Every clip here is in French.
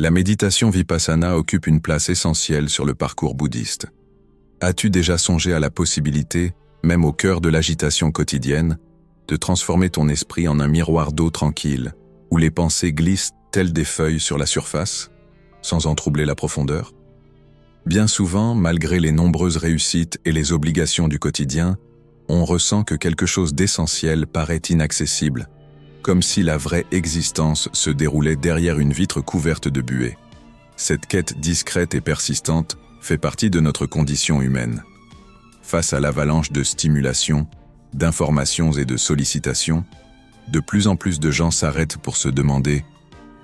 La méditation vipassana occupe une place essentielle sur le parcours bouddhiste. As-tu déjà songé à la possibilité, même au cœur de l'agitation quotidienne, de transformer ton esprit en un miroir d'eau tranquille, où les pensées glissent telles des feuilles sur la surface, sans en troubler la profondeur? Bien souvent, malgré les nombreuses réussites et les obligations du quotidien, on ressent que quelque chose d'essentiel paraît inaccessible, comme si la vraie existence se déroulait derrière une vitre couverte de buée. Cette quête discrète et persistante fait partie de notre condition humaine. Face à l'avalanche de stimulation, d'informations et de sollicitations, de plus en plus de gens s'arrêtent pour se demander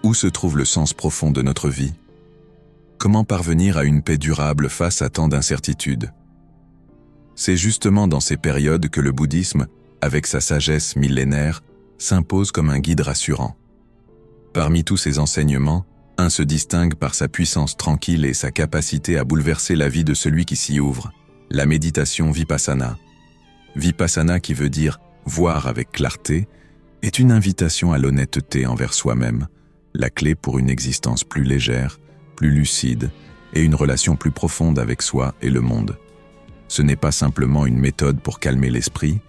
où se trouve le sens profond de notre vie. Comment parvenir à une paix durable face à tant d'incertitudes? C'est justement dans ces périodes que le bouddhisme, avec sa sagesse millénaire, s'impose comme un guide rassurant. Parmi tous ces enseignements, un se distingue par sa puissance tranquille et sa capacité à bouleverser la vie de celui qui s'y ouvre, la méditation vipassana. Vipassana, qui veut dire « voir avec clarté », est une invitation à l'honnêteté envers soi-même, la clé pour une existence plus légère, plus lucide et une relation plus profonde avec soi et le monde. Ce n'est pas simplement une méthode pour calmer l'esprit,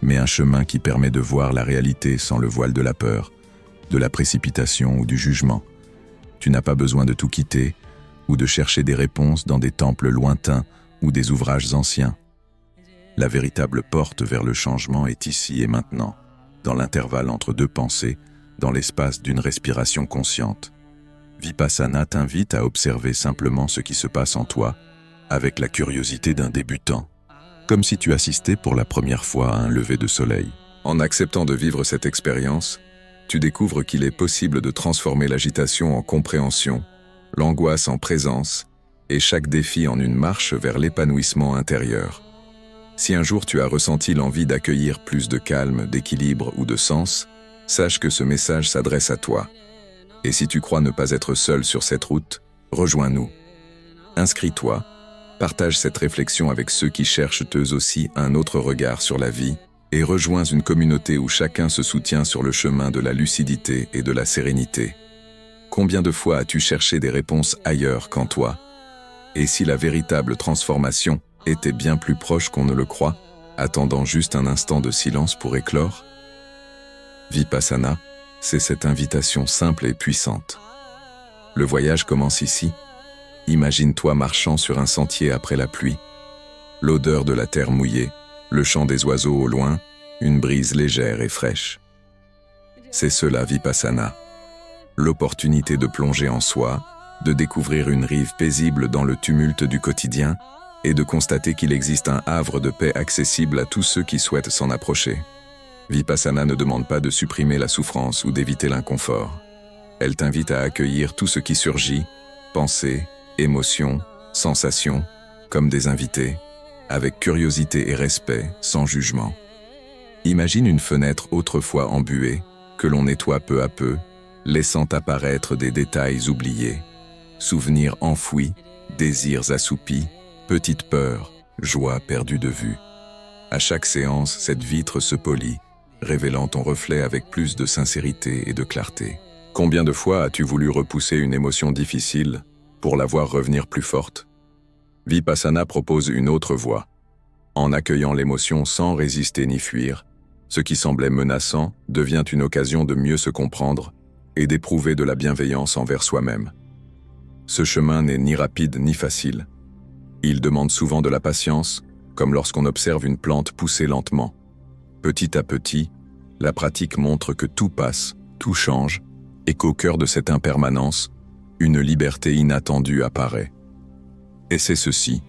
mais un chemin qui permet de voir la réalité sans le voile de la peur, de la précipitation ou du jugement. Tu n'as pas besoin de tout quitter ou de chercher des réponses dans des temples lointains ou des ouvrages anciens. La véritable porte vers le changement est ici et maintenant, dans l'intervalle entre deux pensées, dans l'espace d'une respiration consciente. Vipassana t'invite à observer simplement ce qui se passe en toi, avec la curiosité d'un débutant, comme si tu assistais pour la première fois à un lever de soleil. En acceptant de vivre cette expérience, tu découvres qu'il est possible de transformer l'agitation en compréhension, l'angoisse en présence, et chaque défi en une marche vers l'épanouissement intérieur. Si un jour tu as ressenti l'envie d'accueillir plus de calme, d'équilibre ou de sens, sache que ce message s'adresse à toi. Et si tu crois ne pas être seul sur cette route, rejoins-nous. Inscris-toi, partage cette réflexion avec ceux qui cherchent eux aussi un autre regard sur la vie, et rejoins une communauté où chacun se soutient sur le chemin de la lucidité et de la sérénité. Combien de fois as-tu cherché des réponses ailleurs qu'en toi? Et si la véritable transformation était bien plus proche qu'on ne le croit, attendant juste un instant de silence pour éclore? Vipassana, c'est cette invitation simple et puissante. Le voyage commence ici. Imagine-toi marchant sur un sentier après la pluie. L'odeur de la terre mouillée, le chant des oiseaux au loin, une brise légère et fraîche. C'est cela Vipassana. L'opportunité de plonger en soi, de découvrir une rive paisible dans le tumulte du quotidien et de constater qu'il existe un havre de paix accessible à tous ceux qui souhaitent s'en approcher. Vipassana ne demande pas de supprimer la souffrance ou d'éviter l'inconfort. Elle t'invite à accueillir tout ce qui surgit, pensées, émotions, sensations, comme des invités, avec curiosité et respect, sans jugement. Imagine une fenêtre autrefois embuée, que l'on nettoie peu à peu, laissant apparaître des détails oubliés, souvenirs enfouis, désirs assoupis, petites peurs, joies perdues de vue. À chaque séance, cette vitre se polit, révélant ton reflet avec plus de sincérité et de clarté. Combien de fois as-tu voulu repousser une émotion difficile pour la voir revenir plus forte? Vipassana propose une autre voie. En accueillant l'émotion sans résister ni fuir, ce qui semblait menaçant devient une occasion de mieux se comprendre et d'éprouver de la bienveillance envers soi-même. Ce chemin n'est ni rapide ni facile. Il demande souvent de la patience, comme lorsqu'on observe une plante pousser lentement. Petit à petit, la pratique montre que tout passe, tout change, et qu'au cœur de cette impermanence, une liberté inattendue apparaît. Et c'est ceci.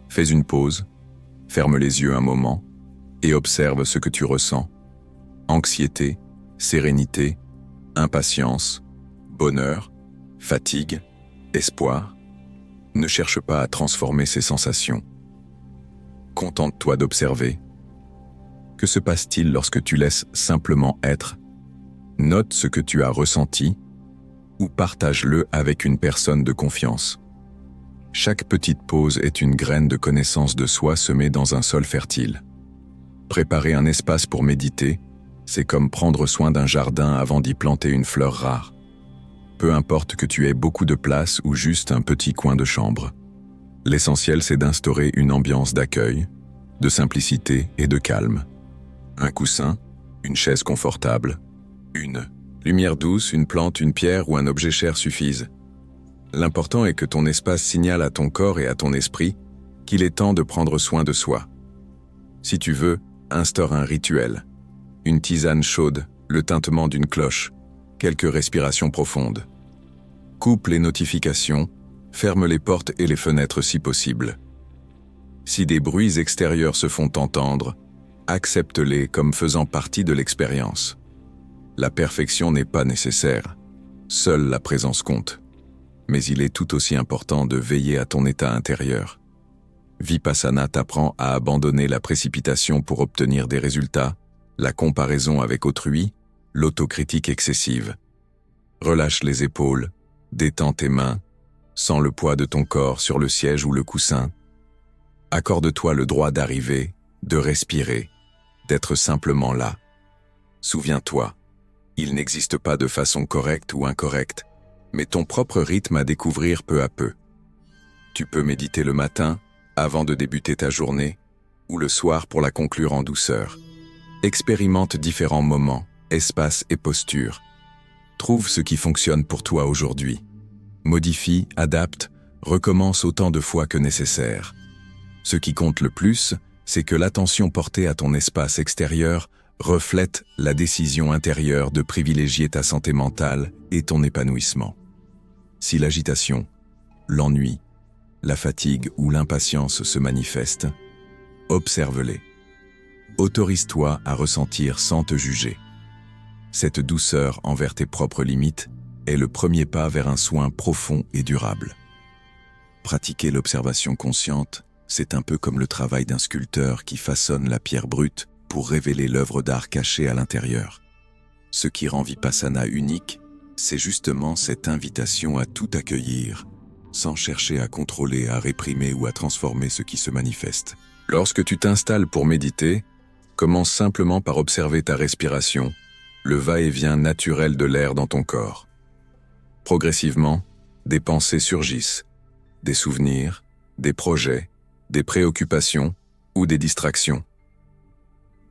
Fais une pause, ferme les yeux un moment, et observe ce que tu ressens. Anxiété, sérénité, impatience, bonheur, fatigue, espoir. Ne cherche pas à transformer ces sensations. Contente-toi d'observer. Que se passe-t-il lorsque tu laisses simplement être? Note ce que tu as ressenti ou partage-le avec une personne de confiance. Chaque petite pause est une graine de connaissance de soi semée dans un sol fertile. Préparer un espace pour méditer, c'est comme prendre soin d'un jardin avant d'y planter une fleur rare. peu importe que tu aies beaucoup de place ou juste un petit coin de chambre. L'essentiel, c'est d'instaurer une ambiance d'accueil, de simplicité et de calme. Un coussin, une chaise confortable, une lumière douce, une plante, une pierre ou un objet cher suffisent. L'important est que ton espace signale à ton corps et à ton esprit qu'il est temps de prendre soin de soi. Si tu veux, instaure un rituel. Une tisane chaude, le tintement d'une cloche, quelques respirations profondes. Coupe les notifications, ferme les portes et les fenêtres si possible. Si des bruits extérieurs se font entendre, accepte-les comme faisant partie de l'expérience. La perfection n'est pas nécessaire, seule la présence compte. Mais il est tout aussi important de veiller à ton état intérieur. Vipassana t'apprend à abandonner la précipitation pour obtenir des résultats, la comparaison avec autrui, l'autocritique excessive. Relâche les épaules, détends tes mains, sens le poids de ton corps sur le siège ou le coussin. Accorde-toi le droit d'arriver, de respirer, d'être simplement là. Souviens-toi, il n'existe pas de façon correcte ou incorrecte, mais ton propre rythme à découvrir peu à peu. Tu peux méditer le matin, avant de débuter ta journée, ou le soir pour la conclure en douceur. Expérimente différents moments, espaces et postures. Trouve ce qui fonctionne pour toi aujourd'hui. Modifie, adapte, recommence autant de fois que nécessaire. Ce qui compte le plus, c'est que l'attention portée à ton espace extérieur reflète la décision intérieure de privilégier ta santé mentale et ton épanouissement. Si l'agitation, l'ennui, la fatigue ou l'impatience se manifestent, observe-les. Autorise-toi à ressentir sans te juger. Cette douceur envers tes propres limites est le premier pas vers un soin profond et durable. Pratiquer l'observation consciente, c'est un peu comme le travail d'un sculpteur qui façonne la pierre brute pour révéler l'œuvre d'art cachée à l'intérieur. Ce qui rend Vipassana unique, c'est justement cette invitation à tout accueillir, sans chercher à contrôler, à réprimer ou à transformer ce qui se manifeste. Lorsque tu t'installes pour méditer, commence simplement par observer ta respiration, le va-et-vient naturel de l'air dans ton corps. Progressivement, des pensées surgissent, des souvenirs, des projets, des préoccupations ou des distractions.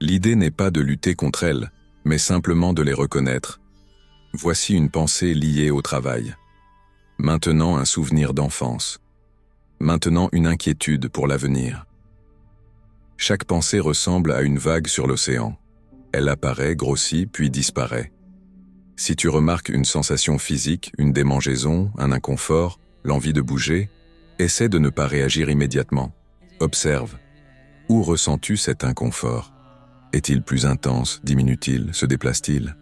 L'idée n'est pas de lutter contre elles, mais simplement de les reconnaître. Voici une pensée liée au travail. Maintenant un souvenir d'enfance. Maintenant une inquiétude pour l'avenir. Chaque pensée ressemble à une vague sur l'océan. Elle apparaît, grossit, puis disparaît. Si tu remarques une sensation physique, une démangeaison, un inconfort, l'envie de bouger, essaie de ne pas réagir immédiatement. Observe. Où ressens-tu cet inconfort? Est-il plus intense? Diminue-t-il? Se déplace-t-il?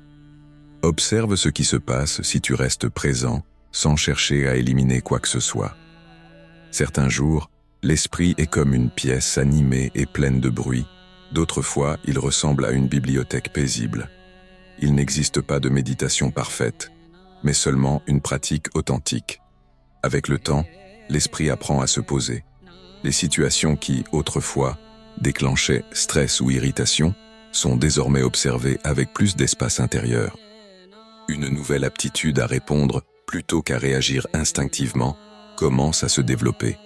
Observe ce qui se passe si tu restes présent, sans chercher à éliminer quoi que ce soit. Certains jours, l'esprit est comme une pièce animée et pleine de bruit. D'autres fois, il ressemble à une bibliothèque paisible. Il n'existe pas de méditation parfaite, mais seulement une pratique authentique. Avec le temps, l'esprit apprend à se poser. Les situations qui, autrefois, déclenchaient stress ou irritation, sont désormais observées avec plus d'espace intérieur. Une nouvelle aptitude à répondre plutôt qu'à réagir instinctivement commence à se développer.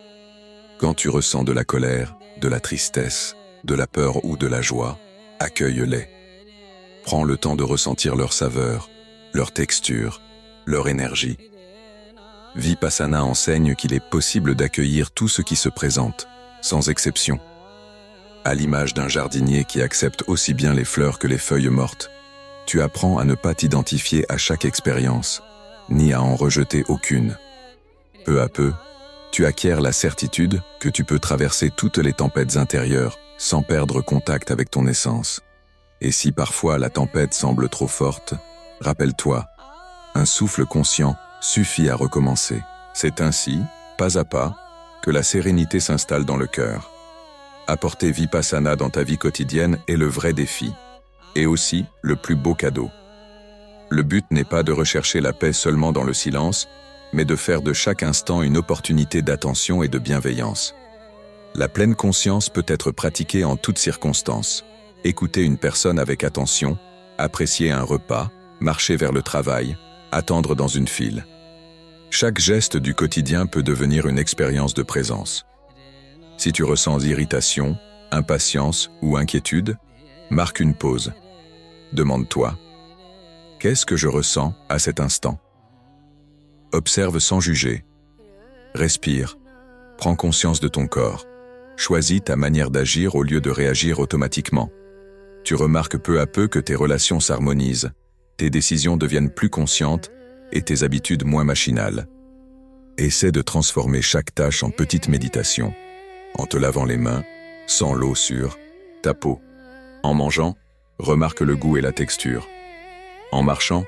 Quand tu ressens de la colère, de la tristesse, de la peur ou de la joie, accueille-les. Prends le temps de ressentir leur saveur, leur texture, leur énergie. Vipassana enseigne qu'il est possible d'accueillir tout ce qui se présente, sans exception. À l'image d'un jardinier qui accepte aussi bien les fleurs que les feuilles mortes, tu apprends à ne pas t'identifier à chaque expérience, ni à en rejeter aucune. Peu à peu, tu acquiers la certitude que tu peux traverser toutes les tempêtes intérieures sans perdre contact avec ton essence. Et si parfois la tempête semble trop forte, rappelle-toi, un souffle conscient suffit à recommencer. C'est ainsi, pas à pas, que la sérénité s'installe dans le cœur. Apporter Vipassana dans ta vie quotidienne est le vrai défi, et aussi le plus beau cadeau. Le but n'est pas de rechercher la paix seulement dans le silence, mais de faire de chaque instant une opportunité d'attention et de bienveillance. La pleine conscience peut être pratiquée en toutes circonstances. Écouter une personne avec attention, apprécier un repas, marcher vers le travail, attendre dans une file. Chaque geste du quotidien peut devenir une expérience de présence. Si tu ressens irritation, impatience ou inquiétude, marque une pause. Demande-toi, qu'est-ce que je ressens à cet instant? Observe sans juger. Respire. Prends conscience de ton corps. Choisis ta manière d'agir au lieu de réagir automatiquement. Tu remarques peu à peu que tes relations s'harmonisent, tes décisions deviennent plus conscientes et tes habitudes moins machinales. Essaie de transformer chaque tâche en petite méditation, en te lavant les mains, sans l'eau sur ta peau. En mangeant, remarque le goût et la texture. En marchant,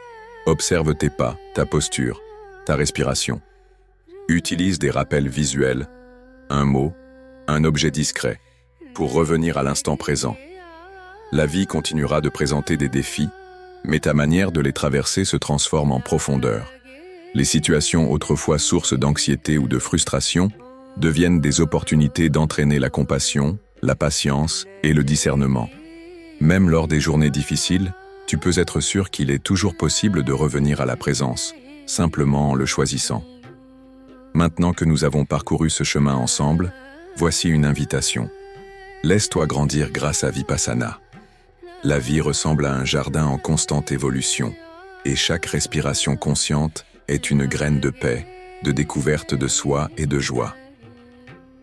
observe tes pas, ta posture, ta respiration. Utilise des rappels visuels, un mot, un objet discret, pour revenir à l'instant présent. La vie continuera de présenter des défis, mais ta manière de les traverser se transforme en profondeur. Les situations autrefois sources d'anxiété ou de frustration deviennent des opportunités d'entraîner la compassion, la patience et le discernement. Même lors des journées difficiles, tu peux être sûr qu'il est toujours possible de revenir à la présence, simplement en le choisissant. Maintenant que nous avons parcouru ce chemin ensemble, voici une invitation. Laisse-toi grandir grâce à Vipassana. La vie ressemble à un jardin en constante évolution, et chaque respiration consciente est une graine de paix, de découverte de soi et de joie.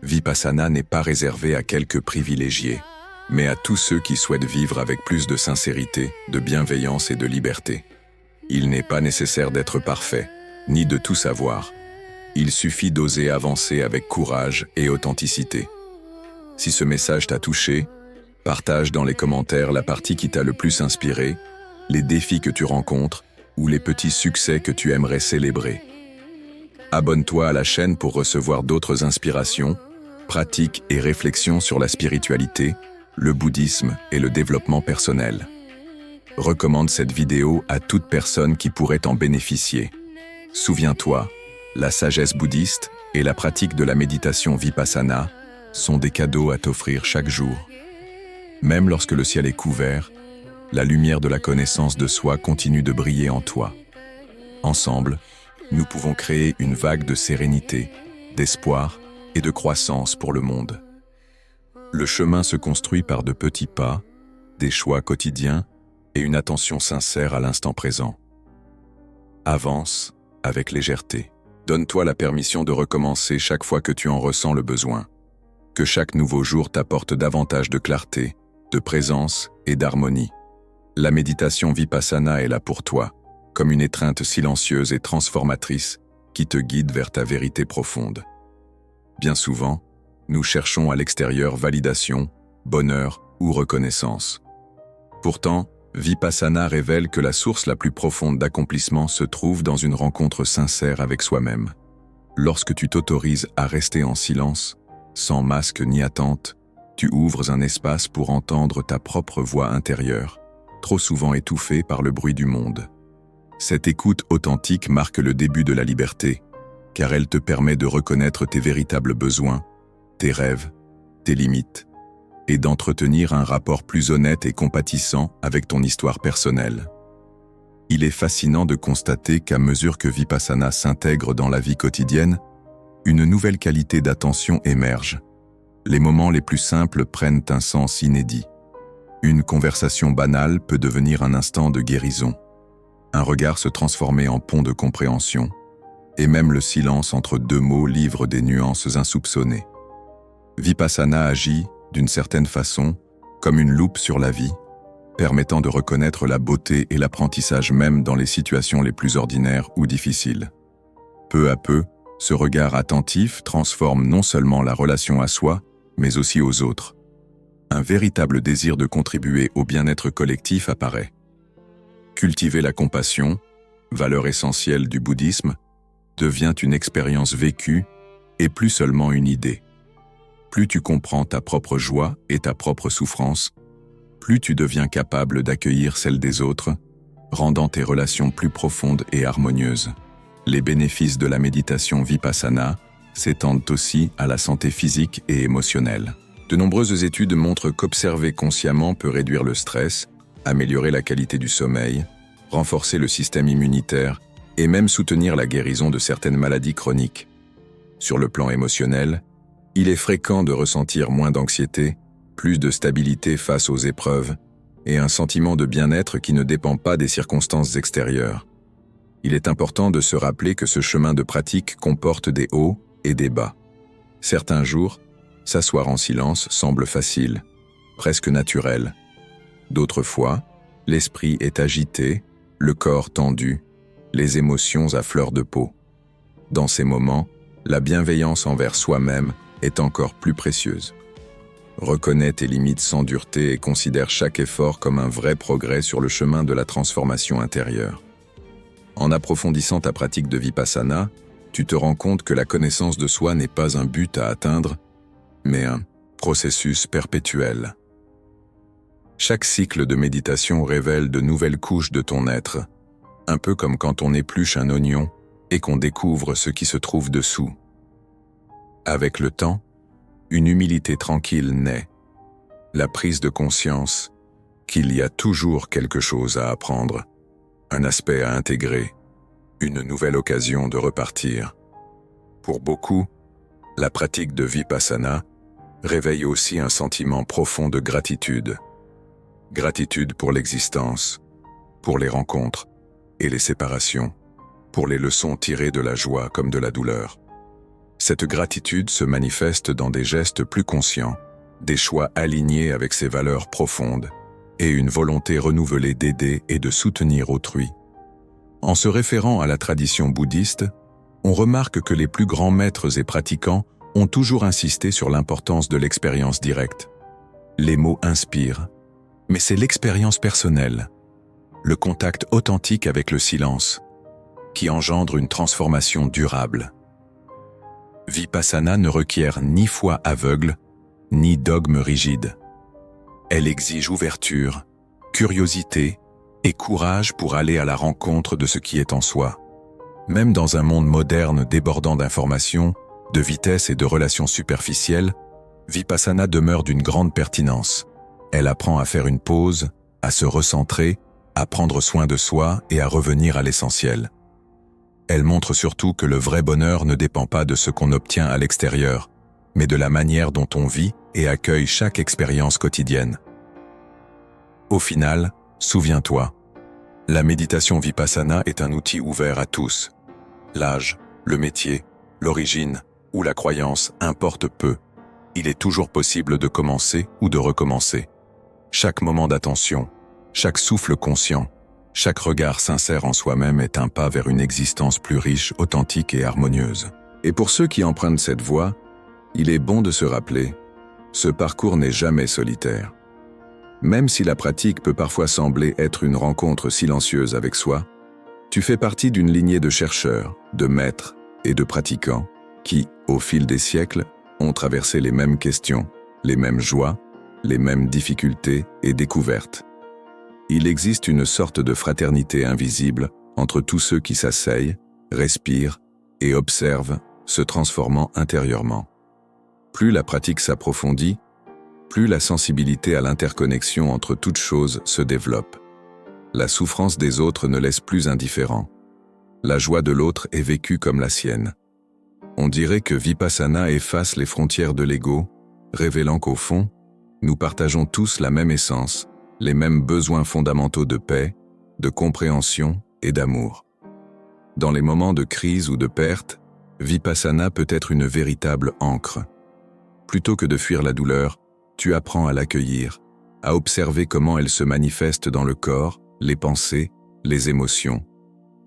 Vipassana n'est pas réservé à quelques privilégiés, mais à tous ceux qui souhaitent vivre avec plus de sincérité, de bienveillance et de liberté. Il n'est pas nécessaire d'être parfait, ni de tout savoir. Il suffit d'oser avancer avec courage et authenticité. Si ce message t'a touché, partage dans les commentaires la partie qui t'a le plus inspiré, les défis que tu rencontres ou les petits succès que tu aimerais célébrer. Abonne-toi à la chaîne pour recevoir d'autres inspirations, pratiques et réflexions sur la spiritualité, le bouddhisme et le développement personnel. Recommande cette vidéo à toute personne qui pourrait en bénéficier. Souviens-toi, la sagesse bouddhiste et la pratique de la méditation Vipassana sont des cadeaux à t'offrir chaque jour. Même lorsque le ciel est couvert, la lumière de la connaissance de soi continue de briller en toi. Ensemble, nous pouvons créer une vague de sérénité, d'espoir et de croissance pour le monde. Le chemin se construit par de petits pas, des choix quotidiens et une attention sincère à l'instant présent. Avance avec légèreté. Donne-toi la permission de recommencer chaque fois que tu en ressens le besoin. Que chaque nouveau jour t'apporte davantage de clarté, de présence et d'harmonie. La méditation Vipassana est là pour toi, comme une étreinte silencieuse et transformatrice qui te guide vers ta vérité profonde. Bien souvent, nous cherchons à l'extérieur validation, bonheur ou reconnaissance. Pourtant, Vipassana révèle que la source la plus profonde d'accomplissement se trouve dans une rencontre sincère avec soi-même. Lorsque tu t'autorises à rester en silence, sans masque ni attente, tu ouvres un espace pour entendre ta propre voix intérieure, trop souvent étouffée par le bruit du monde. Cette écoute authentique marque le début de la liberté, car elle te permet de reconnaître tes véritables besoins, tes rêves, tes limites, et d'entretenir un rapport plus honnête et compatissant avec ton histoire personnelle. Il est fascinant de constater qu'à mesure que Vipassana s'intègre dans la vie quotidienne, une nouvelle qualité d'attention émerge. Les moments les plus simples prennent un sens inédit. Une conversation banale peut devenir un instant de guérison, un regard se transformer en pont de compréhension, et même le silence entre deux mots livre des nuances insoupçonnées. Vipassana agit, d'une certaine façon, comme une loupe sur la vie, permettant de reconnaître la beauté et l'apprentissage même dans les situations les plus ordinaires ou difficiles. Peu à peu, ce regard attentif transforme non seulement la relation à soi, mais aussi aux autres. Un véritable désir de contribuer au bien-être collectif apparaît. Cultiver la compassion, valeur essentielle du bouddhisme, devient une expérience vécue et plus seulement une idée. Plus tu comprends ta propre joie et ta propre souffrance, plus tu deviens capable d'accueillir celle des autres, rendant tes relations plus profondes et harmonieuses. Les bénéfices de la méditation Vipassana s'étendent aussi à la santé physique et émotionnelle. De nombreuses études montrent qu'observer consciemment peut réduire le stress, améliorer la qualité du sommeil, renforcer le système immunitaire et même soutenir la guérison de certaines maladies chroniques. Sur le plan émotionnel, il est fréquent de ressentir moins d'anxiété, plus de stabilité face aux épreuves, et un sentiment de bien-être qui ne dépend pas des circonstances extérieures. Il est important de se rappeler que ce chemin de pratique comporte des hauts et des bas. Certains jours, s'asseoir en silence semble facile, presque naturel. D'autres fois, l'esprit est agité, le corps tendu, les émotions à fleur de peau. Dans ces moments, la bienveillance envers soi-même est encore plus précieuse. Reconnais tes limites sans dureté et considère chaque effort comme un vrai progrès sur le chemin de la transformation intérieure. En approfondissant ta pratique de Vipassana, tu te rends compte que la connaissance de soi n'est pas un but à atteindre, mais un processus perpétuel. Chaque cycle de méditation révèle de nouvelles couches de ton être, un peu comme quand on épluche un oignon et qu'on découvre ce qui se trouve dessous. Avec le temps, une humilité tranquille naît, la prise de conscience qu'il y a toujours quelque chose à apprendre, un aspect à intégrer, une nouvelle occasion de repartir. Pour beaucoup, la pratique de Vipassana réveille aussi un sentiment profond de gratitude. Gratitude pour l'existence, pour les rencontres et les séparations, pour les leçons tirées de la joie comme de la douleur. Cette gratitude se manifeste dans des gestes plus conscients, des choix alignés avec ses valeurs profondes et une volonté renouvelée d'aider et de soutenir autrui. En se référant à la tradition bouddhiste, on remarque que les plus grands maîtres et pratiquants ont toujours insisté sur l'importance de l'expérience directe. Les mots inspirent, mais c'est l'expérience personnelle, le contact authentique avec le silence, qui engendre une transformation durable. Vipassana ne requiert ni foi aveugle, ni dogme rigide. Elle exige ouverture, curiosité et courage pour aller à la rencontre de ce qui est en soi. Même dans un monde moderne débordant d'informations, de vitesse et de relations superficielles, Vipassana demeure d'une grande pertinence. Elle apprend à faire une pause, à se recentrer, à prendre soin de soi et à revenir à l'essentiel. Elle montre surtout que le vrai bonheur ne dépend pas de ce qu'on obtient à l'extérieur, mais de la manière dont on vit et accueille chaque expérience quotidienne. Au final, souviens-toi, la méditation Vipassana est un outil ouvert à tous. L'âge, le métier, l'origine ou la croyance importe peu. Il est toujours possible de commencer ou de recommencer. Chaque moment d'attention, chaque souffle conscient, chaque regard sincère en soi-même est un pas vers une existence plus riche, authentique et harmonieuse. Et pour ceux qui empruntent cette voie, il est bon de se rappeler, ce parcours n'est jamais solitaire. Même si la pratique peut parfois sembler être une rencontre silencieuse avec soi, tu fais partie d'une lignée de chercheurs, de maîtres et de pratiquants qui, au fil des siècles, ont traversé les mêmes questions, les mêmes joies, les mêmes difficultés et découvertes. Il existe une sorte de fraternité invisible entre tous ceux qui s'asseyent, respirent et observent, se transformant intérieurement. Plus la pratique s'approfondit, plus la sensibilité à l'interconnexion entre toutes choses se développe. La souffrance des autres ne laisse plus indifférent. La joie de l'autre est vécue comme la sienne. On dirait que Vipassana efface les frontières de l'ego, révélant qu'au fond, nous partageons tous la même essence, les mêmes besoins fondamentaux de paix, de compréhension et d'amour. Dans les moments de crise ou de perte, Vipassana peut être une véritable ancre. Plutôt que de fuir la douleur, tu apprends à l'accueillir, à observer comment elle se manifeste dans le corps, les pensées, les émotions.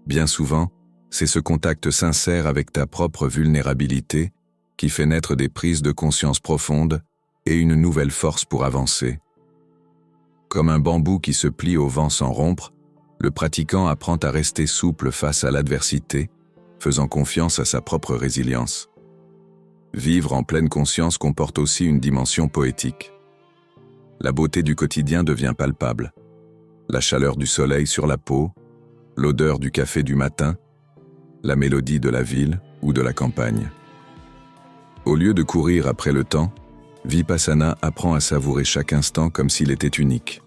Bien souvent, c'est ce contact sincère avec ta propre vulnérabilité qui fait naître des prises de conscience profondes et une nouvelle force pour avancer. Comme un bambou qui se plie au vent sans rompre, le pratiquant apprend à rester souple face à l'adversité, faisant confiance à sa propre résilience. Vivre en pleine conscience comporte aussi une dimension poétique. La beauté du quotidien devient palpable. La chaleur du soleil sur la peau, l'odeur du café du matin, la mélodie de la ville ou de la campagne. Au lieu de courir après le temps, Vipassana apprend à savourer chaque instant comme s'il était unique,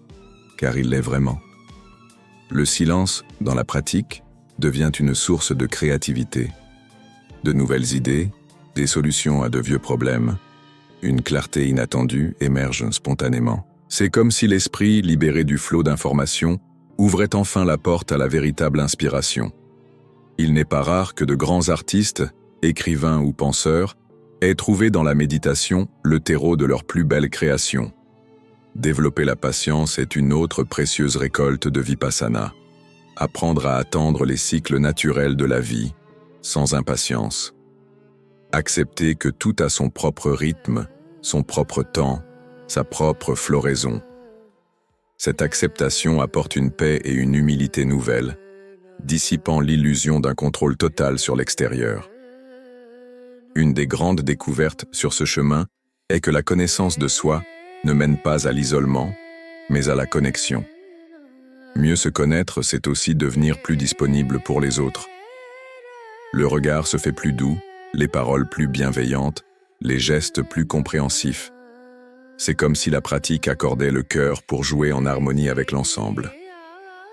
car il l'est vraiment. Le silence, dans la pratique, devient une source de créativité. De nouvelles idées, des solutions à de vieux problèmes, une clarté inattendue émerge spontanément. C'est comme si l'esprit, libéré du flot d'informations, ouvrait enfin la porte à la véritable inspiration. Il n'est pas rare que de grands artistes, écrivains ou penseurs, aient trouvé dans la méditation le terreau de leur plus belle création. Développer la patience est une autre précieuse récolte de Vipassana. Apprendre à attendre les cycles naturels de la vie, sans impatience. Accepter que tout a son propre rythme, son propre temps, sa propre floraison. Cette acceptation apporte une paix et une humilité nouvelles, dissipant l'illusion d'un contrôle total sur l'extérieur. Une des grandes découvertes sur ce chemin est que la connaissance de soi ne mène pas à l'isolement, mais à la connexion. Mieux se connaître, c'est aussi devenir plus disponible pour les autres. Le regard se fait plus doux, les paroles plus bienveillantes, les gestes plus compréhensifs. C'est comme si la pratique accordait le cœur pour jouer en harmonie avec l'ensemble.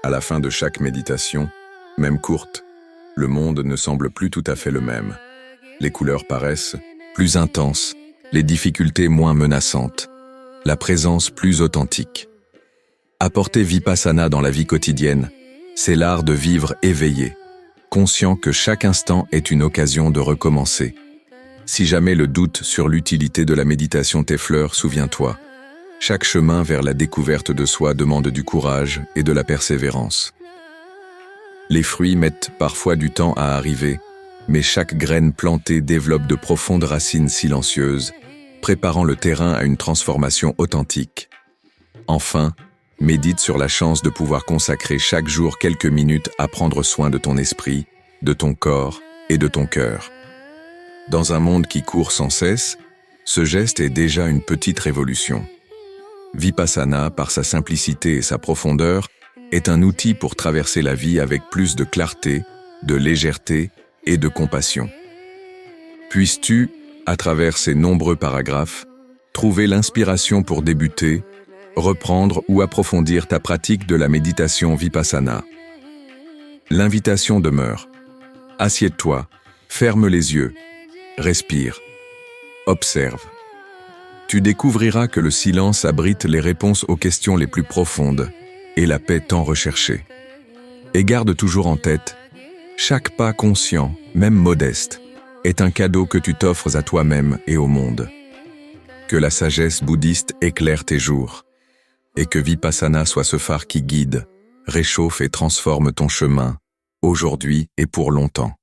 À la fin de chaque méditation, même courte, le monde ne semble plus tout à fait le même. Les couleurs paraissent plus intenses, les difficultés moins menaçantes, la présence plus authentique. Apporter Vipassana dans la vie quotidienne, c'est l'art de vivre éveillé, conscient que chaque instant est une occasion de recommencer. Si jamais le doute sur l'utilité de la méditation t'effleure, souviens-toi, chaque chemin vers la découverte de soi demande du courage et de la persévérance. Les fruits mettent parfois du temps à arriver, mais chaque graine plantée développe de profondes racines silencieuses, préparant le terrain à une transformation authentique. Enfin, médite sur la chance de pouvoir consacrer chaque jour quelques minutes à prendre soin de ton esprit, de ton corps et de ton cœur. Dans un monde qui court sans cesse, ce geste est déjà une petite révolution. Vipassana, par sa simplicité et sa profondeur, est un outil pour traverser la vie avec plus de clarté, de légèreté et de compassion. Puisses-tu, à travers ces nombreux paragraphes, trouver l'inspiration pour débuter, reprendre ou approfondir ta pratique de la méditation Vipassana. L'invitation demeure. Assieds-toi, ferme les yeux, respire, observe. Tu découvriras que le silence abrite les réponses aux questions les plus profondes et la paix tant recherchée. Et garde toujours en tête, chaque pas conscient, même modeste, est un cadeau que tu t'offres à toi-même et au monde. Que la sagesse bouddhiste éclaire tes jours, et que Vipassana soit ce phare qui guide, réchauffe et transforme ton chemin, aujourd'hui et pour longtemps.